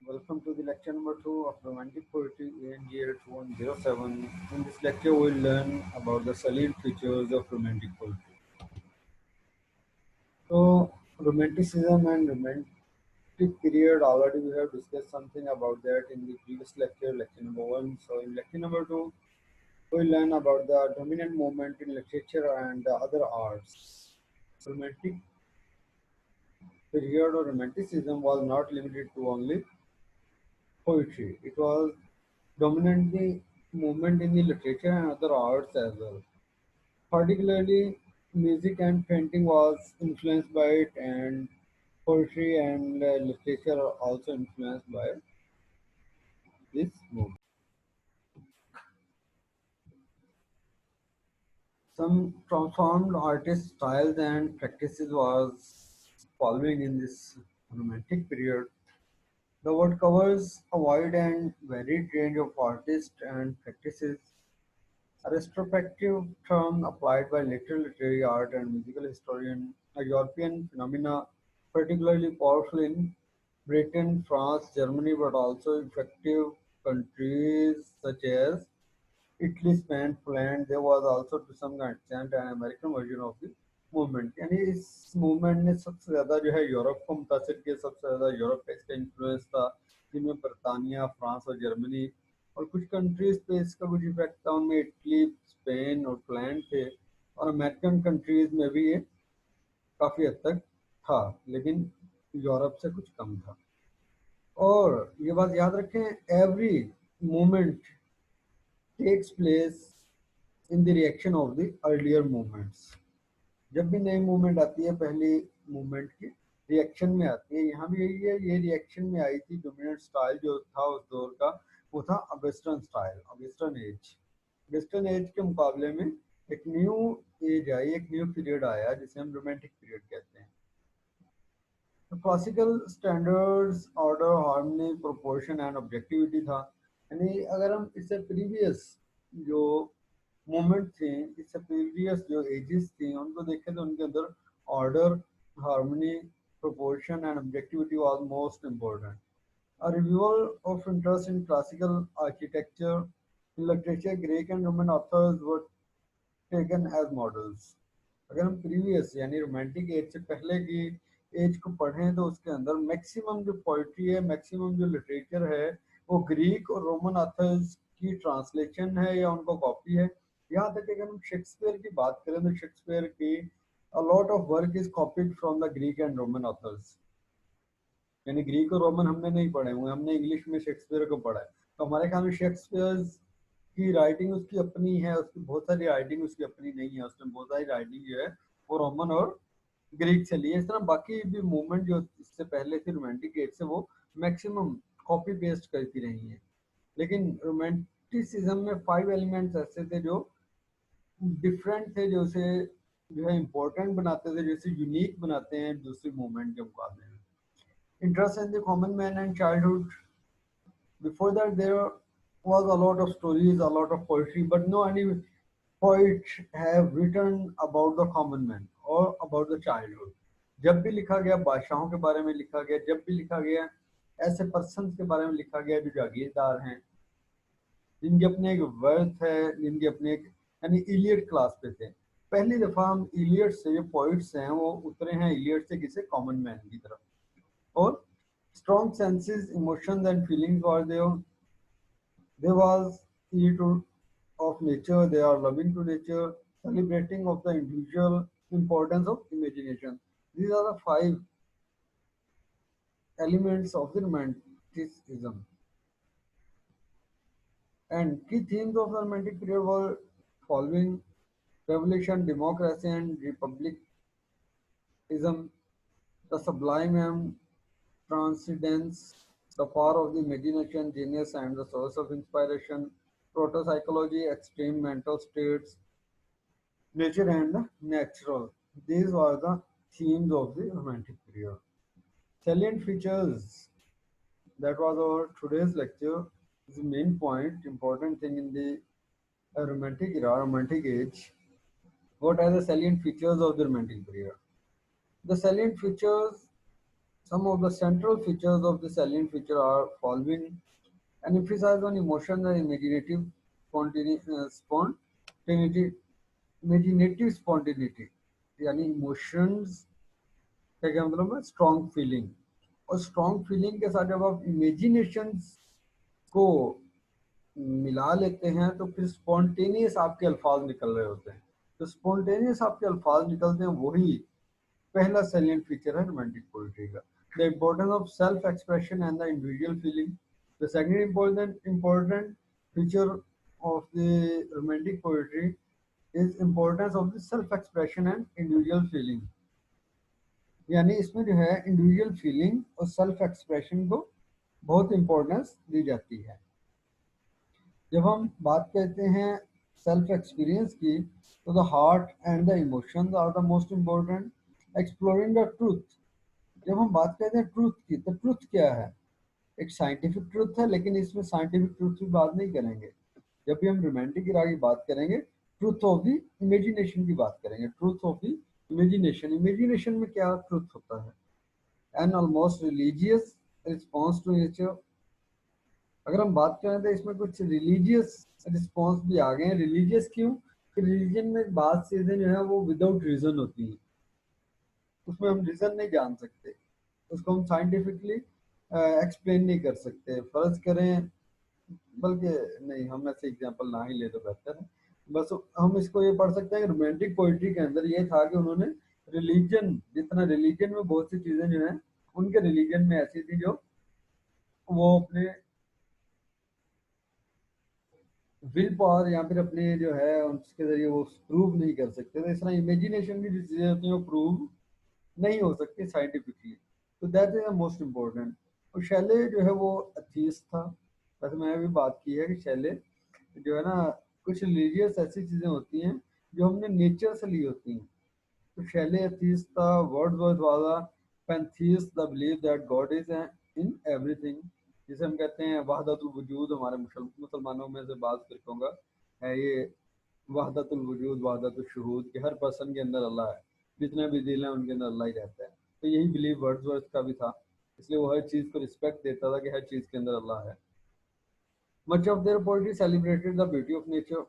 Welcome to the lecture number 2 of Romantic Poetry in year 2107. In this lecture, we'll learn about the salient features of Romantic poetry. So, Romanticism and Romantic period, already we have discussed something about that in the previous lecture, lecture number 1. So, in lecture number 2, we'll learn about the dominant movement in literature and the other arts. Romantic period or Romanticism was not limited to only poetry. It was dominantly movement in the literature and other arts as well. Particularly, music and painting was influenced by it, and poetry and literature are also influenced by this movement. Some transformed artist styles and practices was following in this romantic period. The word covers a wide and varied range of artists and practices. A retrospective term applied by literary art and musical historian, a European phenomena particularly powerful in Britain, France, Germany, but also effective countries such as Italy, Spain, Poland. There was also to some extent an American version of the movement. यानी इस movement ने सबसे ज़्यादा जो है Europe को मुतासर किया, सबसे ज़्यादा यूरोप का इसका इन्फ्लुएंस था, जिनमें बरतानिया, फ्रांस और जर्मनी और कुछ कंट्रीज पे इसका कुछ इफेक्ट था, उनमें इटली, स्पेन और पोलैंड थे, और अमेरिकन कंट्रीज में भी ये काफ़ी हद तक था, लेकिन यूरोप से कुछ कम था। और ये बात याद रखें, every movement takes place in the reaction of the earlier movements. जब भी नई मूवमेंट आती है, पहली मूवमेंट की रिएक्शन में आती है। यहाँ भी यही है, ये रिएक्शन में आई थी। डोमिनेंट स्टाइल जो था उस दौर का, वो था western style, western age. Western age के मुकाबले में एक न्यू एज आई, एक न्यू पीरियड आया जिसे हम रोमांटिक पीरियड कहते हैं। तो classical standards, order, harmony, proportion and objectivity था। यानी अगर हम इससे प्रीवियस जो मोमेंट थे, इससे प्रीवियस जो एजेस थी, उनको देखें तो उनके अंदर order, harmony, proportion and objectivity was most important. A revival of interest in classical architecture, in literature, Greek and Roman authors were taken as models. अगर हम प्रीवियस यानी रोमांटिक एज से पहले की एज को पढ़ें तो उसके अंदर मैक्सिमम जो पोइट्री है, मैक्सिमम जो लिटरेचर है, वो ग्रीक और रोमन ऑथर्स की ट्रांसलेशन है या उनको कॉपी है। यहाँ तक कि अगर हम शेक्सपियर की बात करें तो शेक्सपियर की a lot of work is copied from the Greek and Roman authors। यानी ग्रीक और रोमन हमने नहीं पढ़े हुए, हमने इंग्लिश में शेक्सपियर को पढ़ा है। तो हमारे ख्याल में शेक्सपियर की राइटिंग उसकी अपनी है, उसकी बहुत सारी राइटिंग उसकी अपनी नहीं है, उसने बहुत सारी राइटिंग जो है वो रोमन और ग्रीक से ली है। इस तरह बाकी भी मूवमेंट जो इससे पहले थी रोमांटिक एज से, वो मैक्सिमम कॉपी पेस्ट करती रही है। लेकिन रोमांटिसिज्म में 5 एलिमेंट्स ऐसे थे जो डिफरेंट थे, जो उसे जो है इम्पोर्टेंट बनाते थे, जैसे यूनिक बनाते हैं दूसरी मूवमेंट के मुकाबले में। Interest in the common man and childhood. Before that, there was a lot of stories, a lot of poetry, but no any poet have written about the common man or about the childhood. जब भी लिखा गया बादशाहों के बारे में लिखा गया, जब भी लिखा गया ऐसे पर्सन के बारे में लिखा गया जो जागीरदार हैं, जिनके अपने एक वर्थ है, जिनके अपने एक यानी इलियट क्लास पे थे। पहली दफा हम इलियट से, जो पोइट्स हैं, वो उतरे हैं इलियट से किसी कॉमन मैन की तरफ। और strong senses, emotions, and feelings were there. There was ear to of nature. They are loving to nature, celebrating of the individual, importance of imagination. These are the 5 elements of the romanticism. And key themes of the romantic period were following: revolution, democracy, and republicanism, the sublime and transcendence, the power of the imagination, genius, and the source of inspiration, proto-psychology, extreme mental states, nature and the natural. These were the themes of the romantic period. Salient features, that was our today's lecture. Is the main point, important thing in the romantic era, romantic age. What are the salient features of the romantic period? The salient features Some of the central features of the salient feature are following: an emphasis on emotion and imaginative spontaneity, spontaneity, यानी emotions का क्या मतलब है, strong feeling. और strong feeling के साथ जब आप इमेजिनेशंस को मिला लेते हैं तो फिर स्पॉन्टेनियस आपके अल्फाज निकल रहे होते हैं। तो स्पॉन्टेनियस आपके अल्फाज निकलते हैं, वही पहला सैलिएंट फीचर है रोमांटिक पोइट्री का। The importance of self expression and the individual feeling. The second important feature of the romantic poetry is importance of the self expression and individual feeling. यानी इसमें जो है इंडिविजुअल फीलिंग और self expression को बहुत importance दी जाती है। जब हम बात करते हैं सेल्फ एक्सपीरियंस की, तो the heart and the emotions are the most important. Exploring the truth. जब हम बात करते हैं ट्रूथ की, तो ट्रूथ क्या है? एक साइंटिफिक ट्रूथ है, लेकिन इसमें साइंटिफिक ट्रूथ की बात नहीं करेंगे। जब भी हम रोमांटिक इरा की बात करेंगे, ट्रूथ ऑफ द इमेजिनेशन की बात करेंगे। Truth of the imagination, imagination में क्या ट्रूथ होता है? An almost religious response to nature. अगर हम बात करें तो इसमें कुछ रिलीजियस रिस्पॉन्स भी आ गए हैं। रिलीजियस क्यों? कि रिलीजन में बात चीजें जो है वो विदाउट रीजन होती हैं, उसमें हम रीजन नहीं जान सकते, उसको हम साइंटिफिकली एक्सप्लेन नहीं कर सकते। फर्ज करें, बल्कि नहीं, हम ऐसे एग्जांपल ना ही ले तो बेहतर है। बस हम इसको ये पढ़ सकते हैं कि रोमांटिक पोइट्री के अंदर ये था कि उन्होंने रिलीजन, जितना रिलीजन में बहुत सी चीजें जो हैं उनके रिलीजन में ऐसी थी जो वो अपने विल पावर या फिर अपने जो है उसके जरिए वो प्रूव नहीं कर सकते थे। इस तरह इमेजिनेशन की जो चीजें होती हैं वो प्रूव नहीं हो सकती साइंटिफिकली। तो that is the most important. और शैले जो है वो अथीस्ट था। वैसे मैंने भी बात की है कि शैले जो है ना, कुछ रिलीजियस ऐसी चीजें होती हैं जो हमने नेचर से ली होती हैं। तो शैले अथीस्ट था। Wordsworth was a pantheist, the believe that God is in everything. जिसे हम कहते हैं वहदतुल वजूद। हमारे मुसलमानों में से बात फिरकों का है ये वहदतुल वजूद, वहदतुल शुहूद, कि हर पर्सन के अंदर अल्लाह है, जितने भी दिल हैं उनके अंदर अल्लाह ही रहता है। तो यही बिलीव वर्ड्सवर्थ का भी था, इसलिए वो हर चीज़ को रिस्पेक्ट देता था कि हर चीज़ के अंदर अल्लाह है। Much of their poetry celebrated the beauty of nature,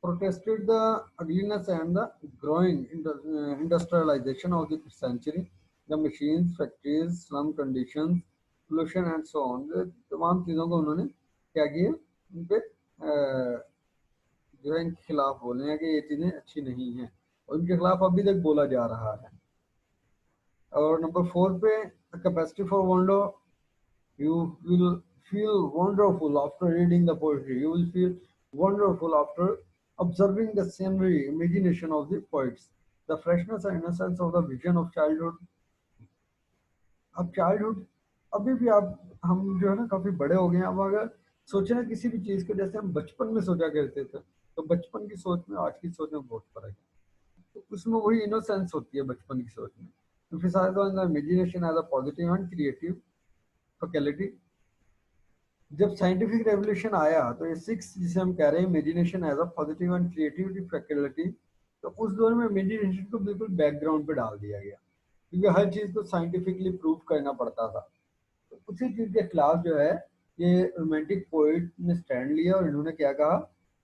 protested the ugliness and the growing industrialization of the century, the machines, factories, slum conditions, pollution and so on। ये तमाम चीज़ों को उन्होंने क्या किया, उन पे जो है इनके खिलाफ बोले हैं कि ये चीज़ें अच्छी नहीं हैं, और इनके खिलाफ अभी तक बोला जा रहा है। और नंबर 4 पे, capacity for wonder. You will feel wonderful after reading the poetry. You will feel wonderful after observing the scenery, imagination of the poets, the freshness and innocence of the vision of childhood। अब childhood, अभी भी आप, हम जो है ना काफी बड़े हो गए हैं। अब अगर सोचे ना किसी भी चीज को, जैसे हम बचपन में सोचा करते थे, तो बचपन की सोच में आज की सोच में बहुत फर्क है। तो उसमें वही इनोसेंस होती है बचपन की सोच में। emphasize on the imagination as a positive and creative faculty। जब साइंटिफिक रेवोल्यूशन आया, तो ये सिक्स जिसे हम कह रहे हैं imagination as a positive and creativity faculty, तो उस दौर में इमेजिनेशन को बिल्कुल बैकग्राउंड पे डाल दिया गया, क्योंकि हर चीज को साइंटिफिकली प्रूव करना पड़ता था। तो उसी चीज के खिलाफ जो है ये रोमांटिक पोइट ने स्टैंड लिया, और इन्होंने क्या कहा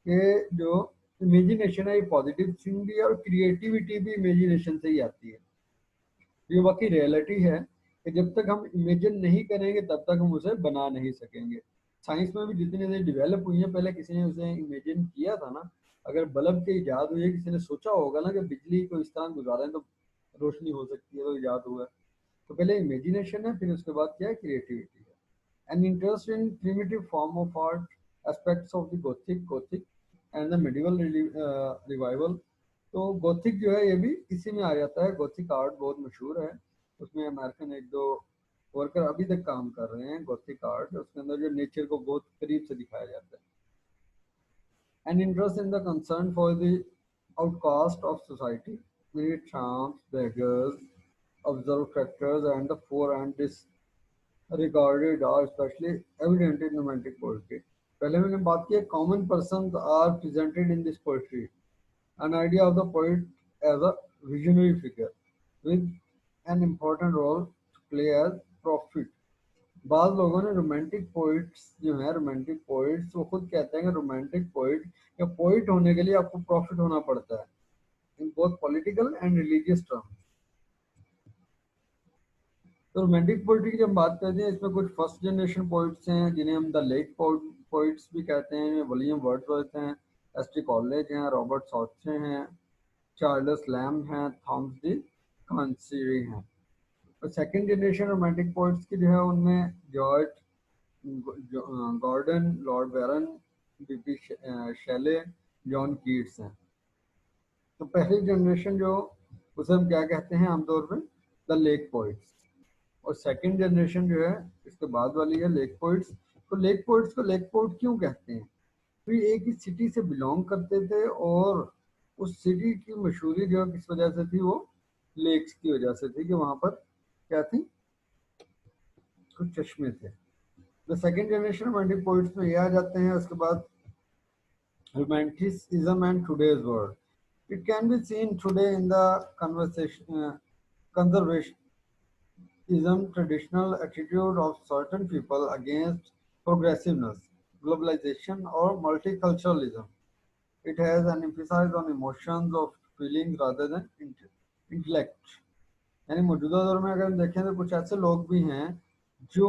कि जो इमेजिनेशन है ये पॉजिटिव थिंग भी है, और क्रिएटिविटी भी इमेजिनेशन से ही आती है। ये बाकी रियलिटी है कि जब तक हम इमेजिन नहीं करेंगे तब तक हम उसे बना नहीं सकेंगे। साइंस में भी जितनी चीज़ें डेवलप हुई हैं, पहले किसी ने उसे इमेजिन किया था ना। अगर बल्ब की इजाद हुई है, किसी ने सोचा होगा ना कि बिजली को इस तरह गुजारें तो रोशनी हो सकती है, तो इजाद हुआ है। तो पहले इमेजिनेशन है, फिर उसके बाद क्या है, क्रिएटिविटी है। An interest in primitive form of art, aspects of the Gothic and the medieval revival. तो गोथिक जो है ये भी इसी में आ जाता है। गोथिक आर्ट बहुत मशहूर है, उसमें अमेरिकन एक दो वर्कर अभी तक काम कर रहे हैं। गोथिक आर्ट, उसके अंदर जो नेचर को बहुत करीब से दिखाया जाता है। And interest in the concern for the outcast of society, need tramps, beggars, observed factors and the poor and disregarded are especially evident in romantic poetry। पहले मैंने बात की, common person are presented in this poetry, an idea of the poet as a visionary figure with an important role play as prophet. बाद लोगों ने romantic poets जो है, romantic poets वो खुद कहते हैं कि रोमांटिक पोइट या पोइट होने के लिए आपको प्रॉफिट होना पड़ता है, in both political and religious terms. तो रोमांटिक पोइट्री की जब बात करते हैं, इसमें कुछ फर्स्ट जनरेशन पोइट्स हैं जिन्हें हम द लेट पोइट्स भी कहते हैं। विलियम वर्ड्सवर्थ हैं, एस टी कॉलेज हैं, रॉबर्ट सॉथे हैं, चार्ल्स लैम्ब हैं, थॉमस डी कॉन्सीरी हैं। और सेकंड जनरेशन रोमांटिक पोइट्स की जो है उनमें जॉर्ज गॉर्डन, लॉर्ड बैरन, बीपी शेले, जॉन कीट्स हैं। तो पहली जनरेशन जो, उसे हम क्या कहते हैं आमतौर पे, द लेक पोइट्स। और सेकंड जनरेशन जो है इसके बाद वाली है लेक पोइट्स। तो लेक पोइट्स को लेक पोइट क्यों कहते हैं? तो ये एक ही सिटी से बिलोंग करते थे और उस सिटी की मशहूरी जो है किस वजह से थी, वो लेक्स की वजह से थी कि वहां पर क्या थी, कुछ चश्मे थे। The second generation romantic poets में ये आ जाते हैं। उसके बाद romanticism and today's world. It can be seen today in the conservationism, traditional attitude of certain people against progressiveness, globalization, or multiculturalism. It has an emphasis on emotions of feelings rather than intellect. यानी मौजूदा दौर में अगर हम देखें तो कुछ ऐसे लोग भी हैं जो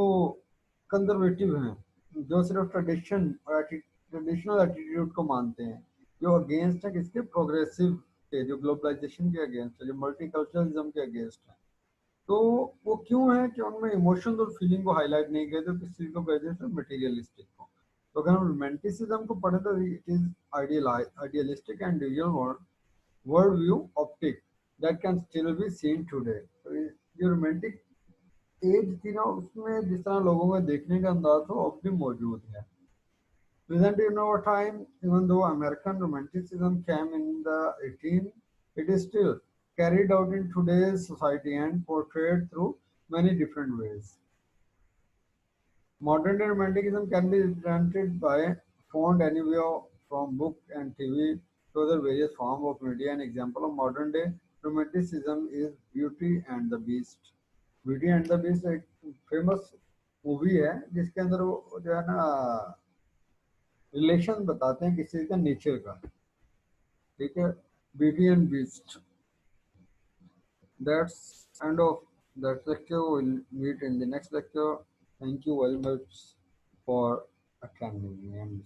कंजर्वेटिव हैं, जो सिर्फ ट्रेडिशन और ट्रेडिशनल एटीट्यूड को मानते हैं, जो अगेंस्ट है किसके, प्रोग्रेसिव के, जो ग्लोबलाइजेशन के अगेंस्ट है, जो मल्टीकल्चरलिज्म के अगेंस्ट है। तो वो क्यों है कि उनमें इमोशंस और फीलिंग को हाईलाइट नहीं करते, किस चीज को कहते हैं, मटेरियलिस्टिक को। तो अगर हम रोमांटिसिज्म को पढ़े तो it is idealistic and real world view optic that can still be seen today. तो ये रोमांटिक एज थी ना, उसमें जिस तरह लोगों का देखने का अंदाज था वो अब भी मौजूद है। Present in our time, even though American romanticism came in the 18th, it is still carried out in today's society and portrayed through many different ways. Modern day romanticism can be represented by found anywhere from book and TV to other various forms of media. An example of modern day romanticism is Beauty and the Beast. Beauty and the Beast एक famous movie है जिसके अंदर वो जो है ना relation बताते हैं किसी का नेचर का। ठीक है, beauty and beast. That's end of that lecture, will meet in the next lecture. Thank you very much for attending and